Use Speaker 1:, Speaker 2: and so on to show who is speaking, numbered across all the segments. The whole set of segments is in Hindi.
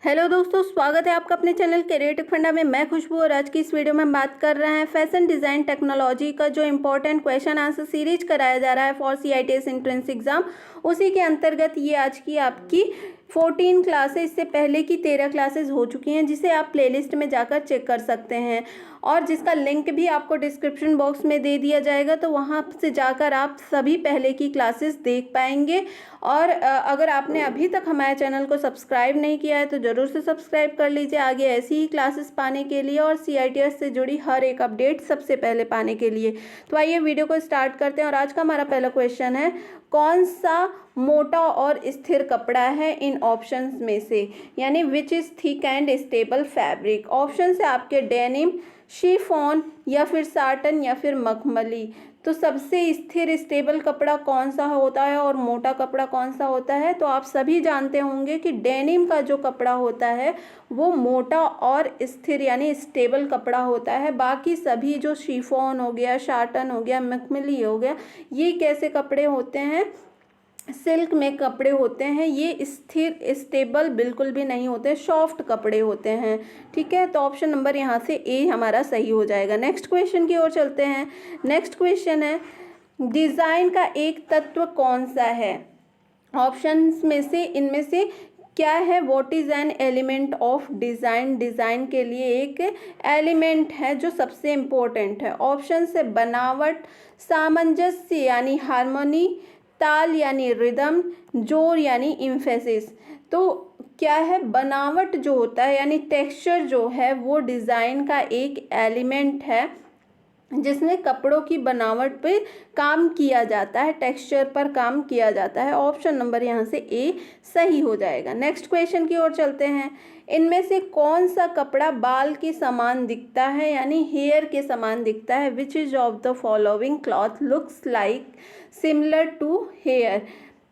Speaker 1: हेलो दोस्तों, स्वागत है आपका अपने चैनल करियर टेक फंडा में। मैं खुशबू और आज की इस वीडियो में हम बात कर रहे हैं फैशन डिज़ाइन टेक्नोलॉजी का जो इंपॉर्टेंट क्वेश्चन आंसर सीरीज कराया जा रहा है फॉर CITS एंट्रेंस एग्जाम। उसी के अंतर्गत ये आज की आपकी 14 क्लासेस, इससे पहले की 13 क्लासेस हो चुकी हैं, जिसे आप प्लेलिस्ट में जाकर चेक कर सकते हैं और जिसका लिंक भी आपको डिस्क्रिप्शन बॉक्स में दे दिया जाएगा। तो वहाँ से जाकर आप सभी पहले की क्लासेस देख पाएंगे। और अगर आपने अभी तक हमारे चैनल को सब्सक्राइब नहीं किया है तो ज़रूर से सब्सक्राइब कर लीजिए आगे ऐसी ही क्लासेस पाने के लिए और CITS से जुड़ी हर एक अपडेट सबसे पहले पाने के लिए। तो आइए वीडियो को स्टार्ट करते हैं और आज का हमारा पहला क्वेश्चन है, कौन सा मोटा और स्थिर कपड़ा है इन ऑप्शंस में से, यानी which is thick and stable fabric. Option है आपके डेनिम, शिफॉन या फिर साटन या फिर मखमली। तो सबसे स्थिर स्टेबल कपड़ा कौन सा होता है और मोटा कपड़ा कौन सा होता है? तो आप सभी जानते होंगे कि डेनिम का जो कपड़ा होता है वो मोटा और स्थिर यानी स्टेबल कपड़ा होता है। बाकी सभी जो शिफॉन हो गया, साटन हो गया, मखमली हो गया, ये कैसे कपड़े होते हैं? सिल्क में कपड़े होते हैं, ये स्थिर स्टेबल बिल्कुल भी नहीं होते, सॉफ्ट कपड़े होते हैं। ठीक है, तो ऑप्शन नंबर यहाँ से ए हमारा सही हो जाएगा। नेक्स्ट क्वेश्चन की ओर चलते हैं। नेक्स्ट क्वेश्चन है, डिज़ाइन का एक तत्व कौन सा है? ऑप्शंस में से इनमें से क्या है? What is an element of design. Design के लिए एक एलिमेंट है जो सबसे इम्पोर्टेंट है। ऑप्शन से बनावट, सामंजस्य यानी हार्मोनी, ताल यानी रिदम, जोर यानी इम्फेसिस। तो क्या है? बनावट जो होता है यानी टेक्सचर जो है वो डिज़ाइन का एक एलिमेंट है जिसमें कपड़ों की बनावट पे काम किया जाता है, टेक्सचर पर काम किया जाता है। ऑप्शन नंबर यहाँ से ए सही हो जाएगा। नेक्स्ट क्वेश्चन की ओर चलते हैं। इनमें से कौन सा कपड़ा बाल के समान दिखता है यानी हेयर के समान दिखता है? Which is of the following cloth looks like similar to hair.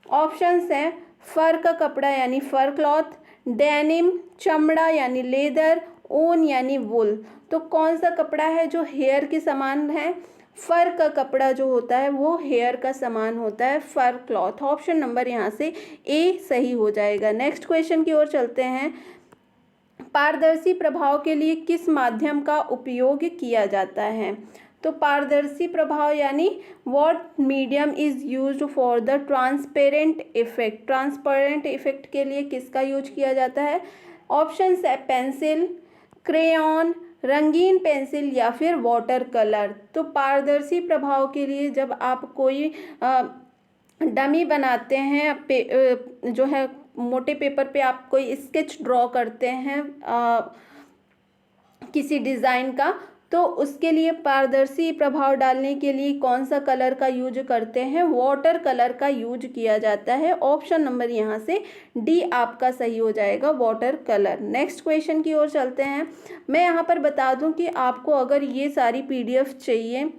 Speaker 1: Options हैं फर का कपड़ा यानी फर क्लॉथ, डेनिम चमड़ा यानी लेदर, ऊन यानी वुल। तो कौन सा कपड़ा है जो हेयर के समान है? फर का कपड़ा जो होता है वो हेयर का समान होता है, फर क्लॉथ। ऑप्शन नंबर यहाँ से ए सही हो जाएगा। नेक्स्ट क्वेश्चन की ओर चलते हैं। पारदर्शी प्रभाव के लिए किस माध्यम का उपयोग किया जाता है? तो पारदर्शी प्रभाव यानी what medium is used for the transparent effect. Transparent effect के लिए किसका यूज किया जाता है? ऑप्शन है पेंसिल, क्रेयॉन, रंगीन पेंसिल या फिर वाटर कलर। तो पारदर्शी प्रभाव के लिए जब आप कोई डमी बनाते हैं, जो है मोटे पेपर पे आप कोई स्केच ड्रॉ करते हैं किसी डिज़ाइन का, तो उसके लिए पारदर्शी प्रभाव डालने के लिए कौन सा कलर का यूज करते हैं? वाटर कलर का यूज किया जाता है। ऑप्शन नंबर यहाँ से डी आपका सही हो जाएगा, वाटर कलर। नेक्स्ट क्वेश्चन की ओर चलते हैं। मैं यहाँ पर बता दूँ कि आपको अगर ये सारी PDF चाहिए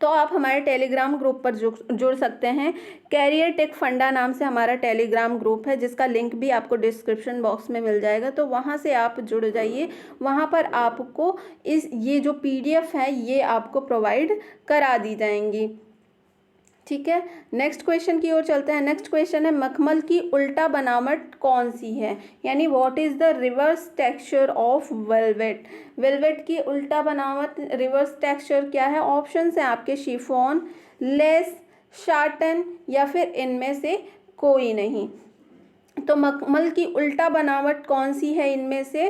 Speaker 1: तो आप हमारे टेलीग्राम ग्रुप पर जुड़ सकते हैं। कैरियर टेक फंडा नाम से हमारा टेलीग्राम ग्रुप है, जिसका लिंक भी आपको डिस्क्रिप्शन बॉक्स में मिल जाएगा। तो वहाँ से आप जुड़ जाइए, वहाँ पर आपको ये जो PDF है ये आपको प्रोवाइड करा दी जाएंगी। ठीक है, नेक्स्ट क्वेश्चन की ओर चलते हैं। नेक्स्ट क्वेश्चन है, मखमल की उल्टा बनावट कौन सी है, यानी what is the reverse texture of velvet. Velvet की उल्टा बनावट, रिवर्स टेक्सचर क्या है? ऑप्शन है आपके शिफॉन, लेस, साटन या फिर इनमें से कोई नहीं। तो मखमल की उल्टा बनावट कौन सी है इनमें से?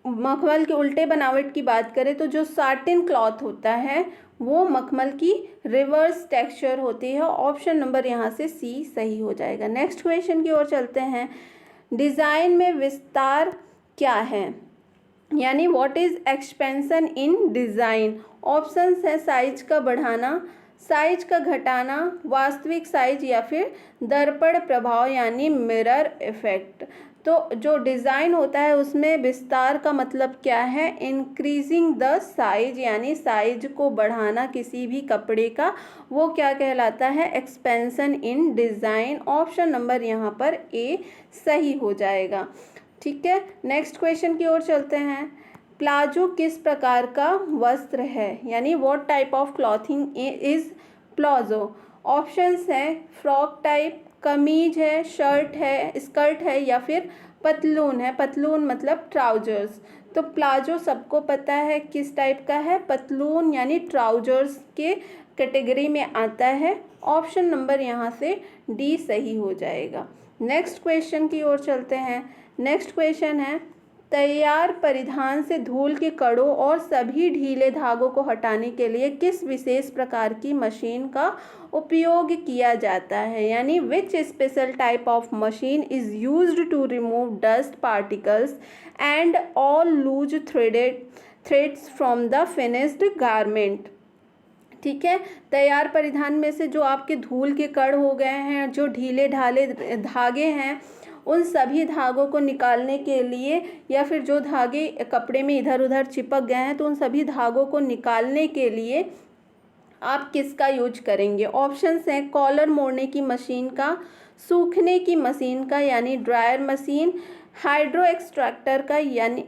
Speaker 1: मखमल के उल्टे बनावट की बात करें तो जो साटिन क्लॉथ होता है वो मखमल की रिवर्स टेक्सचर होती है। ऑप्शन नंबर यहाँ से सी सही हो जाएगा। नेक्स्ट क्वेश्चन की ओर चलते हैं। डिज़ाइन में विस्तार क्या है, यानी what is expansion in design. Options है साइज का बढ़ाना, साइज का घटाना, वास्तविक साइज या फिर दर्पण प्रभाव यानी मिरर इफेक्ट। तो जो डिज़ाइन होता है उसमें विस्तार का मतलब क्या है? इंक्रीजिंग द साइज यानी साइज को बढ़ाना किसी भी कपड़े का, वो क्या कहलाता है? Expansion in design. Option number यहाँ पर ए सही हो जाएगा। ठीक है, नेक्स्ट क्वेश्चन की ओर चलते हैं। प्लाजो किस प्रकार का वस्त्र है, यानी what type of clothing is palazzo. Options हैं फ्रॉक टाइप, कमीज है, शर्ट है, स्कर्ट है या फिर पतलून है। पतलून मतलब ट्राउजर्स। तो प्लाजो सबको पता है किस टाइप का है, पतलून यानी ट्राउजर्स के कैटेगरी में आता है। ऑप्शन नंबर यहाँ से डी सही हो जाएगा। नेक्स्ट क्वेश्चन की ओर चलते हैं। नेक्स्ट क्वेश्चन है, तैयार परिधान से धूल के कणों और सभी ढीले धागों को हटाने के लिए किस विशेष प्रकार की मशीन का उपयोग किया जाता है, यानी which special type of machine is used to remove dust particles and all loose threads from the finished garment. ठीक है, तैयार परिधान में से जो आपके धूल के कण हो गए हैं, जो ढीले ढाले धागे हैं, उन सभी धागों को निकालने के लिए या फिर जो धागे कपड़े में इधर उधर चिपक गए हैं तो उन सभी धागों को निकालने के लिए आप किसका यूज करेंगे। ऑप्शंस हैं कॉलर मोड़ने की मशीन का, सूखने की मशीन का यानी ड्रायर मशीन, हाइड्रो एक्सट्रैक्टर का यानी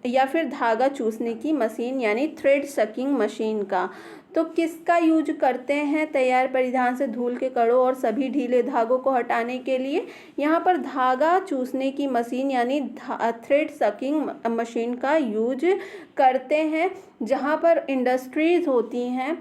Speaker 1: या फिर धागा चूसने की मशीन यानी थ्रेड सकिंग मशीन का। तो किसका यूज करते हैं तैयार परिधान से धूल के कणों और सभी ढीले धागों को हटाने के लिए। यहाँ पर धागा चूसने की मशीन यानी थ्रेड सकिंग मशीन का यूज करते हैं। जहाँ पर इंडस्ट्रीज होती हैं,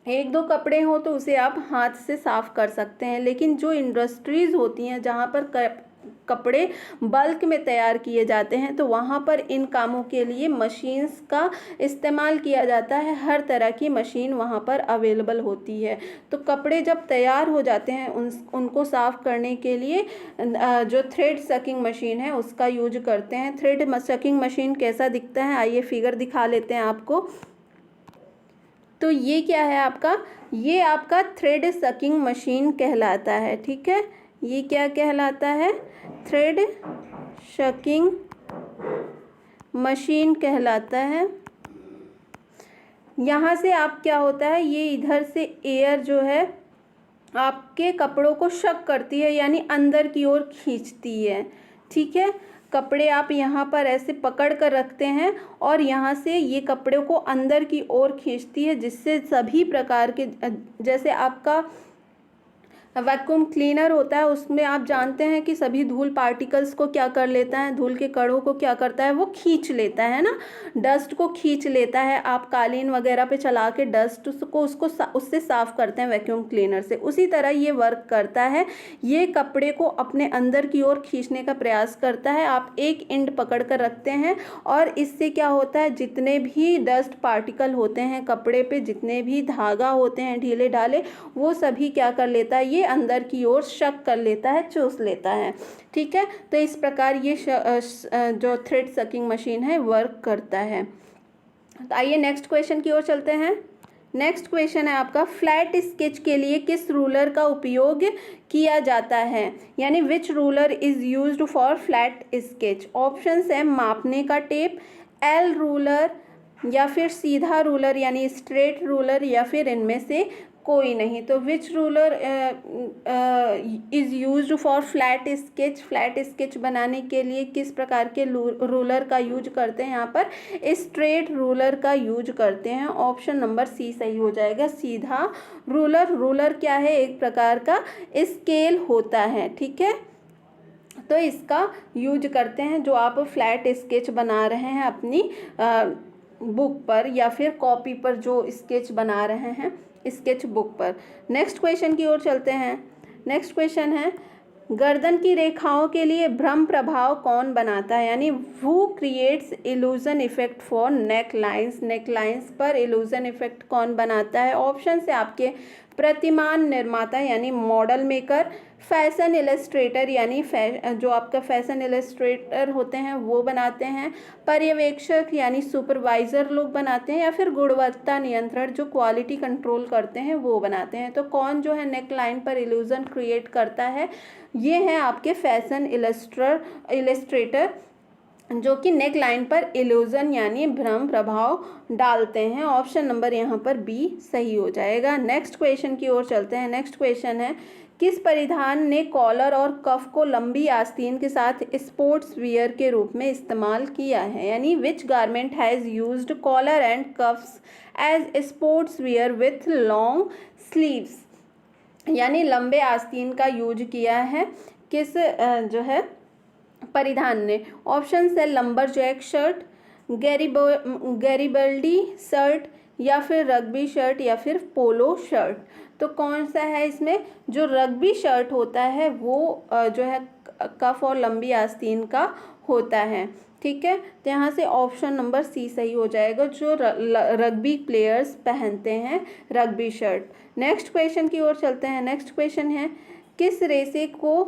Speaker 1: एक दो कपड़े हो तो उसे आप हाथ से साफ कर सकते हैं, लेकिन जो इंडस्ट्रीज होती हैं जहाँ पर कपड़े बल्क में तैयार किए जाते हैं तो वहाँ पर इन कामों के लिए मशीन्स का इस्तेमाल किया जाता है। हर तरह की मशीन वहाँ पर अवेलेबल होती है। तो कपड़े जब तैयार हो जाते हैं उनको साफ़ करने के लिए जो थ्रेड सकिंग मशीन है उसका यूज करते हैं। थ्रेड सकिंग मशीन कैसा दिखता है, आइए फिगर दिखा लेते हैं आपको। तो ये क्या है आपका, ये आपका थ्रेड सकिंग मशीन कहलाता है। ठीक है, ये क्या कहलाता है, थ्रेड सकिंग मशीन कहलाता है। यहाँ से आप क्या होता है, ये इधर से एयर जो है आपके कपड़ों को शक करती है यानी अंदर की ओर खींचती है। ठीक है, कपड़े आप यहाँ पर ऐसे पकड़ कर रखते हैं और यहाँ से ये कपड़े को अंदर की ओर खींचती है, जिससे सभी प्रकार के, जैसे आपका वैक्यूम क्लीनर होता है उसमें आप जानते हैं कि सभी धूल पार्टिकल्स को क्या कर लेता है, धूल के कणों को क्या करता है, वो खींच लेता है ना, डस्ट को खींच लेता है। आप कालीन वगैरह पे चला के डस्ट को उससे साफ करते हैं वैक्यूम क्लीनर से, उसी तरह ये वर्क करता है। ये कपड़े को अपने अंदर की ओर खींचने का प्रयास करता है। आप एक एंड पकड़ कर रखते हैं और इससे क्या होता है, जितने भी डस्ट पार्टिकल होते हैं कपड़े पे, जितने भी धागा होते हैं ढीले ढाले, वो सभी क्या कर लेता है, ये अंदर की ओर शक कर लेता है, चूस लेता है। ठीक है, तो इस प्रकार ये जो थ्रेड सकिंग मशीन है वर्क करता है। तो आइए नेक्स्ट क्वेश्चन की ओर चलते हैं। नेक्स्ट क्वेश्चन है आपका, फ्लैट स्केच के लिए किस रूलर का उपयोग किया जाता है, यानी which ruler is used for flat sketch. Options है मापने का टेप, एल रूलर या फिर सीधा रूलर यानी स्ट्रेट रूलर या फिर इनमें से कोई नहीं। तो which ruler is used for flat sketch, flat sketch बनाने के लिए किस प्रकार के रूलर का यूज करते हैं, यहाँ पर स्ट्रेट रूलर का यूज करते हैं। ऑप्शन नंबर सी सही हो जाएगा, सीधा रूलर। रूलर क्या है, एक प्रकार का स्केल होता है। ठीक है, तो इसका यूज करते हैं जो आप फ्लैट स्केच बना रहे हैं अपनी बुक पर या फिर कॉपी पर, जो स्केच बना रहे हैं स्केच बुक पर। नेक्स्ट क्वेश्चन की ओर चलते हैं। नेक्स्ट क्वेश्चन है, गर्दन की रेखाओं के लिए भ्रम प्रभाव कौन बनाता है, यानी who creates illusion effect for neck lines. Neck lines पर इल्यूजन इफेक्ट कौन बनाता है। ऑप्शन से आपके प्रतिमान निर्माता यानी मॉडल मेकर, फैशन इलस्ट्रेटर यानी जो आपका फैशन इलस्ट्रेटर होते हैं वो बनाते हैं, पर्यवेक्षक यानी सुपरवाइजर लोग बनाते हैं, या फिर गुणवत्ता नियंत्रण जो क्वालिटी कंट्रोल करते हैं वो बनाते हैं। तो कौन जो है नेक लाइन पर इल्यूजन क्रिएट करता है, ये हैं आपके फैशन इलस्ट्रेटर जो कि नेक लाइन पर इल्यूजन यानी भ्रम प्रभाव डालते हैं। ऑप्शन नंबर यहाँ पर बी सही हो जाएगा। नेक्स्ट क्वेश्चन की ओर चलते हैं। नेक्स्ट क्वेश्चन है, किस परिधान ने कॉलर और कफ को लंबी आस्तीन के साथ स्पोर्ट्स वियर के रूप में इस्तेमाल किया है, यानी which garment has used collar and cuffs as sports wear with long sleeves. यानी लंबे आस्तीन का यूज किया है किस जो है परिधान ने। ऑप्शन है लंबरजैक शर्ट, गैरिबल्डी शर्ट, या फिर रग्बी शर्ट, या फिर पोलो शर्ट। तो कौन सा है इसमें? जो रग्बी शर्ट होता है वो जो है कफ और लंबी आस्तीन का होता है। ठीक है, तो यहाँ से ऑप्शन नंबर सी सही हो जाएगा, जो रग्बी प्लेयर्स पहनते हैं रग्बी शर्ट। नेक्स्ट क्वेश्चन की ओर चलते हैं। नेक्स्ट क्वेश्चन है किस रेशे को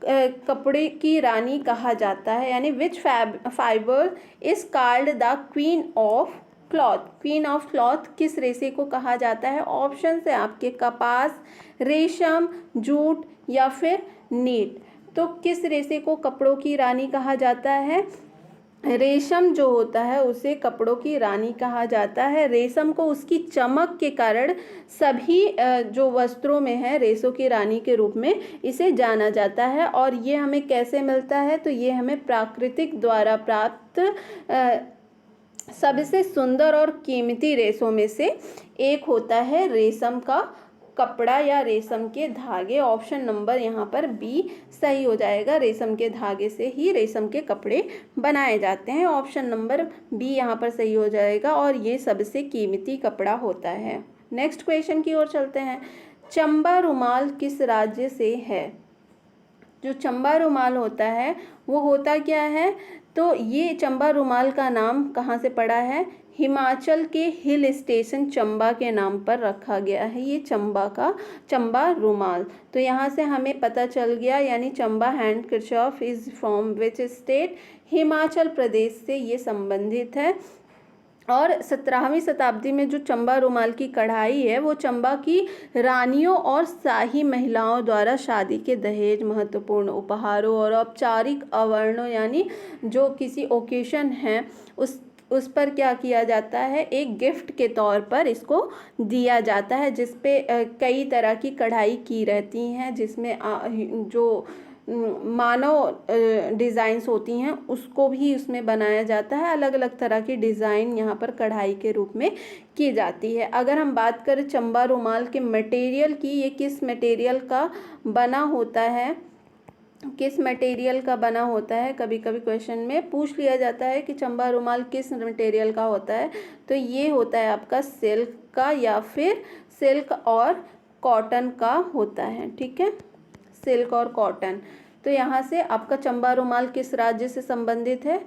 Speaker 1: कपड़े की रानी कहा जाता है, यानी which fibre is called the queen of cloth. Queen of cloth किस रेशे को कहा जाता है? ऑप्शन है आपके कपास, रेशम, जूट, या फिर नीट। तो किस रेशे को कपड़ों की रानी कहा जाता है? रेशम जो होता है उसे कपड़ों की रानी कहा जाता है। रेशम को उसकी चमक के कारण सभी जो वस्त्रों में है रेशों की रानी के रूप में इसे जाना जाता है। और ये हमें कैसे मिलता है? तो ये हमें प्राकृतिक द्वारा प्राप्त सबसे सुंदर और कीमती रेशों में से एक होता है रेशम का कपड़ा या रेशम के धागे। ऑप्शन नंबर यहाँ पर बी सही हो जाएगा। रेशम के धागे से ही रेशम के कपड़े बनाए जाते हैं। ऑप्शन नंबर बी यहाँ पर सही हो जाएगा और ये सबसे कीमती कपड़ा होता है। नेक्स्ट क्वेश्चन की ओर चलते हैं। चंबा रुमाल किस राज्य से है? जो चंबा रुमाल होता है वो होता क्या है? तो ये चंबा रुमाल का नाम कहाँ से पड़ा है? हिमाचल के हिल स्टेशन चंबा के नाम पर रखा गया है ये चंबा रुमाल। तो यहाँ से हमें पता चल गया, यानी Chamba handkerchief is from which state? Himachal Pradesh से ये संबंधित है। और 17वीं शताब्दी में जो चंबा रुमाल की कढ़ाई है वो चंबा की रानियों और शाही महिलाओं द्वारा शादी के दहेज, महत्वपूर्ण उपहारों और औपचारिक अवरणों, यानी जो किसी ओकेशन है उस पर क्या किया जाता है? एक गिफ्ट के तौर पर इसको दिया जाता है, जिस पे कई तरह की कढ़ाई की रहती हैं, जिसमें जो मानव डिज़ाइंस होती हैं उसको भी उसमें बनाया जाता है। अलग अलग तरह की डिज़ाइन यहाँ पर कढ़ाई के रूप में की जाती है। अगर हम बात करें चंबा रुमाल के मटेरियल की, ये किस मटेरियल का बना होता है? किस मटेरियल का बना होता है? कभी कभी क्वेश्चन में पूछ लिया जाता है कि चंबा रुमाल किस मटेरियल का होता है। तो ये होता है आपका सिल्क का, या फिर सिल्क और कॉटन का होता है। ठीक है, सिल्क और कॉटन। तो यहाँ से आपका चंबा रुमाल किस राज्य से संबंधित है?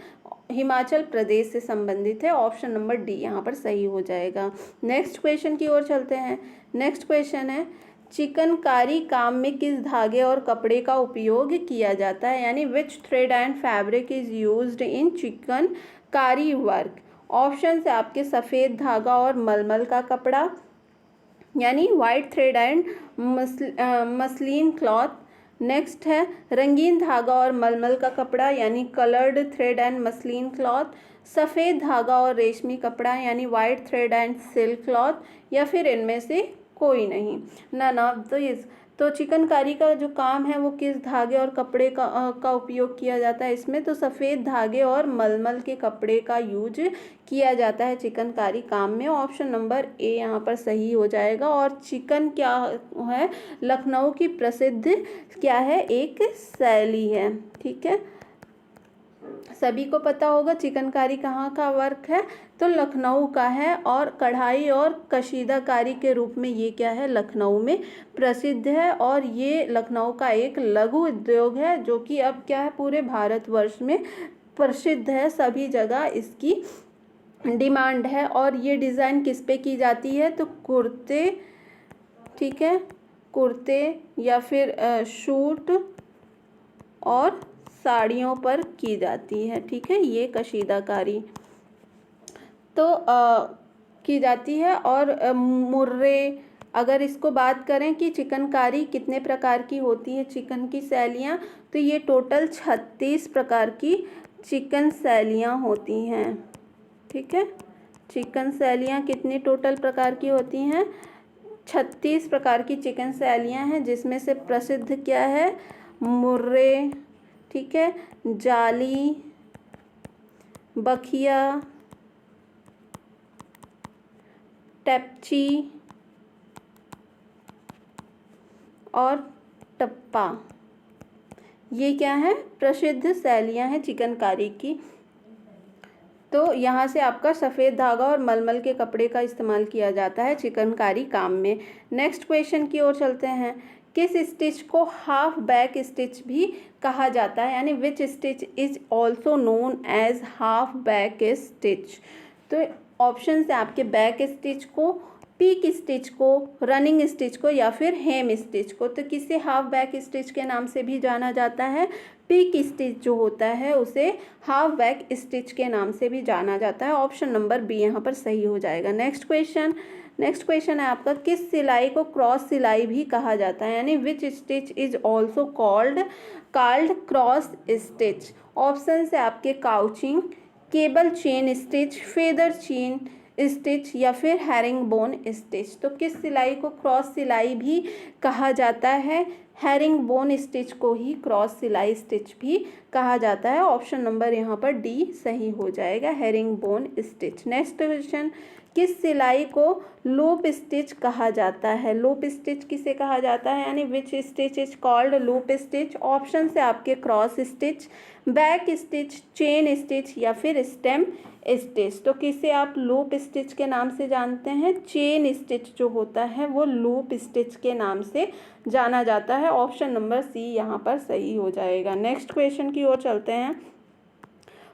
Speaker 1: हिमाचल प्रदेश से संबंधित है। ऑप्शन नंबर डी यहाँ पर सही हो जाएगा। नेक्स्ट क्वेश्चन की ओर चलते हैं। नेक्स्ट क्वेश्चन है चिकनकारी काम में किस धागे और कपड़े का उपयोग किया जाता है, यानी which thread and fabric is used in chikankari work. Option है आपके सफ़ेद धागा और मलमल का कपड़ा, यानी white thread and muslin cloth. Next है रंगीन धागा और मलमल का कपड़ा, यानी coloured thread and muslin cloth. सफ़ेद धागा और रेशमी कपड़ा, यानी white thread and silk cloth, या फिर इनमें से कोई नहीं, नन ऑफ दिस। तो चिकनकारी का जो काम है वो किस धागे और कपड़े का उपयोग किया जाता है इसमें? तो सफ़ेद धागे और मलमल के कपड़े का यूज किया जाता है चिकनकारी काम में। ऑप्शन नंबर ए यहाँ पर सही हो जाएगा। और चिकन क्या है? लखनऊ की प्रसिद्ध क्या है? एक शैली है। ठीक है, सभी को पता होगा चिकनकारी कहाँ का वर्क है? तो लखनऊ का है। और कढ़ाई और कशीदाकारी के रूप में ये क्या है? लखनऊ में प्रसिद्ध है। और ये लखनऊ का एक लघु उद्योग है जो कि अब क्या है पूरे भारतवर्ष में प्रसिद्ध है। सभी जगह इसकी डिमांड है। और ये डिज़ाइन किस पे की जाती है? तो कुर्ते, ठीक है, कुर्ते या फिर सूट और साड़ियों पर की जाती है। ठीक है, ये कशीदाकारी तो की जाती है। और मुर्रे, अगर इसको बात करें कि चिकनकारी कितने प्रकार की होती है, चिकन की शैलियाँ, तो ये टोटल 36 प्रकार की चिकन शैलियाँ होती हैं। ठीक है, चिकन शैलियाँ कितनी टोटल प्रकार की होती हैं? 36 प्रकार की चिकन शैलियाँ हैं, जिसमें से प्रसिद्ध क्या है? मुर्रे, ठीक है, जाली, बखिया, टैपची, और टप्पा, ये क्या है, प्रसिद्ध शैलियाँ हैं चिकनकारी की। तो यहाँ से आपका सफ़ेद धागा और मलमल के कपड़े का इस्तेमाल किया जाता है चिकनकारी काम में। नेक्स्ट क्वेश्चन की ओर चलते हैं। किस स्टिच को हाफ बैक स्टिच भी कहा जाता है, यानी which stitch is also known as half back stitch. तो ऑप्शन है आपके बैक स्टिच को, पीक स्टिच को, रनिंग स्टिच को या फिर हेम स्टिच को। तो किसे हाफ बैक स्टिच के नाम से भी जाना जाता है, पीक स्टिच जो होता है उसे हाफ बैक स्टिच के नाम से भी जाना जाता है। ऑप्शन नंबर बी यहाँ पर सही हो जाएगा। नेक्स्ट क्वेश्चन है आपका, किस सिलाई को क्रॉस सिलाई भी कहा जाता है, यानी which stitch is also called cross stitch. Option है आपके couching, cable chain stitch, feather chain stitch या फिर हैरिंग बोन स्टिच। तो किस सिलाई को क्रॉस सिलाई भी कहा जाता है, हैरिंग बोन स्टिच को ही क्रॉस सिलाई स्टिच भी कहा जाता है। ऑप्शन नंबर यहाँ पर डी सही हो जाएगा, herring bone stitch. Next question, किस सिलाई को लूप स्टिच कहा जाता है, लूप स्टिच किसे कहा जाता है, यानी which stitch is called loop stitch. Option से आपके cross stitch, back stitch, chain stitch या फिर स्टेम स्टिच। तो किसे आप लूप स्टिच के नाम से जानते हैं, चेन स्टिच जो होता है वो लूप स्टिच के नाम से जाना जाता है। ऑप्शन नंबर सी यहाँ पर सही हो जाएगा। नेक्स्ट क्वेश्चन की ओर चलते हैं।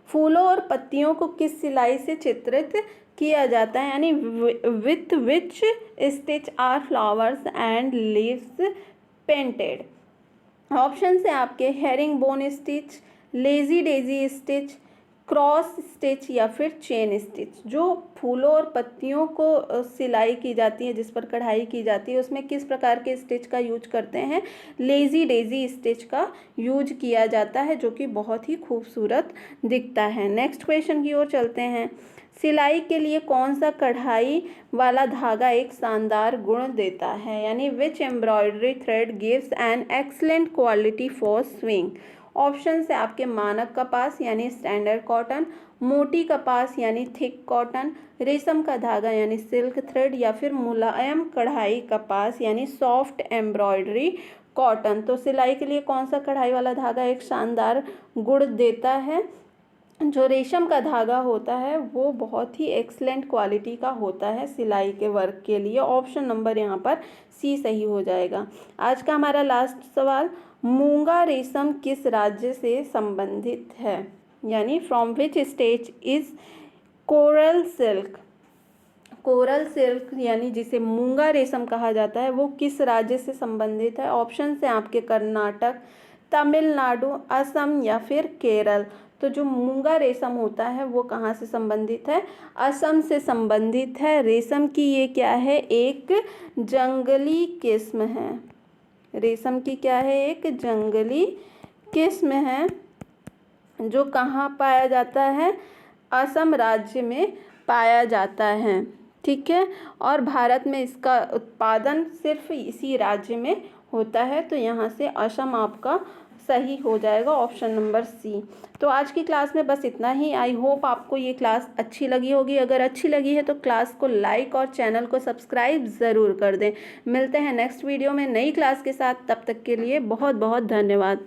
Speaker 1: फूलों और पत्तियों को किस सिलाई से चित्रित किया जाता है, यानी with which stitch are flowers and leaves painted. Option से आपके herring bone stitch, lazy daisy stitch, cross stitch या फिर चेन स्टिच। जो फूलों और पत्तियों को सिलाई की जाती है, जिस पर कढ़ाई की जाती है, उसमें किस प्रकार के स्टिच का यूज करते हैं, लेजी डेजी स्टिच का यूज किया जाता है, जो कि बहुत ही खूबसूरत दिखता है। नेक्स्ट क्वेश्चन की ओर चलते हैं। सिलाई के लिए कौन सा कढ़ाई वाला धागा एक शानदार गुण देता है, यानी which embroidery thread gives an excellent quality for sewing. Option से आपके मानक कपास यानी स्टैंडर्ड कॉटन, मोटी कपास यानी थिक कॉटन, रेशम का धागा यानी सिल्क थ्रेड या फिर मुलायम कढ़ाई कपास यानी सॉफ्ट एम्ब्रॉयडरी कॉटन। तो सिलाई के लिए कौन सा कढ़ाई वाला धागा एक शानदार गुण देता है, जो रेशम का धागा होता है वो बहुत ही एक्सलेंट क्वालिटी का होता है सिलाई के वर्क के लिए। ऑप्शन नंबर यहाँ पर सी सही हो जाएगा। आज का हमारा लास्ट सवाल, मूंगा रेशम किस राज्य से संबंधित है, यानी from which state is coral silk. Coral silk यानी जिसे मूंगा रेशम कहा जाता है वो किस राज्य से संबंधित है। ऑप्शन से आपके कर्नाटक, तमिलनाडु, असम या फिर केरल। तो जो मूंगा रेशम होता है वो कहाँ से संबंधित है, असम से संबंधित है। रेशम की ये क्या है, एक जंगली किस्म है। रेशम की क्या है, एक जंगली किस्म है जो कहाँ पाया जाता है, असम राज्य में पाया जाता है। ठीक है, और भारत में इसका उत्पादन सिर्फ इसी राज्य में होता है। तो यहाँ से असम आपका सही हो जाएगा, ऑप्शन नंबर सी। तो आज की क्लास में बस इतना ही। आई होप आपको ये क्लास अच्छी लगी होगी। अगर अच्छी लगी है तो क्लास को लाइक और चैनल को सब्सक्राइब ज़रूर कर दें। मिलते हैं नेक्स्ट वीडियो में नई क्लास के साथ, तब तक के लिए बहुत बहुत धन्यवाद।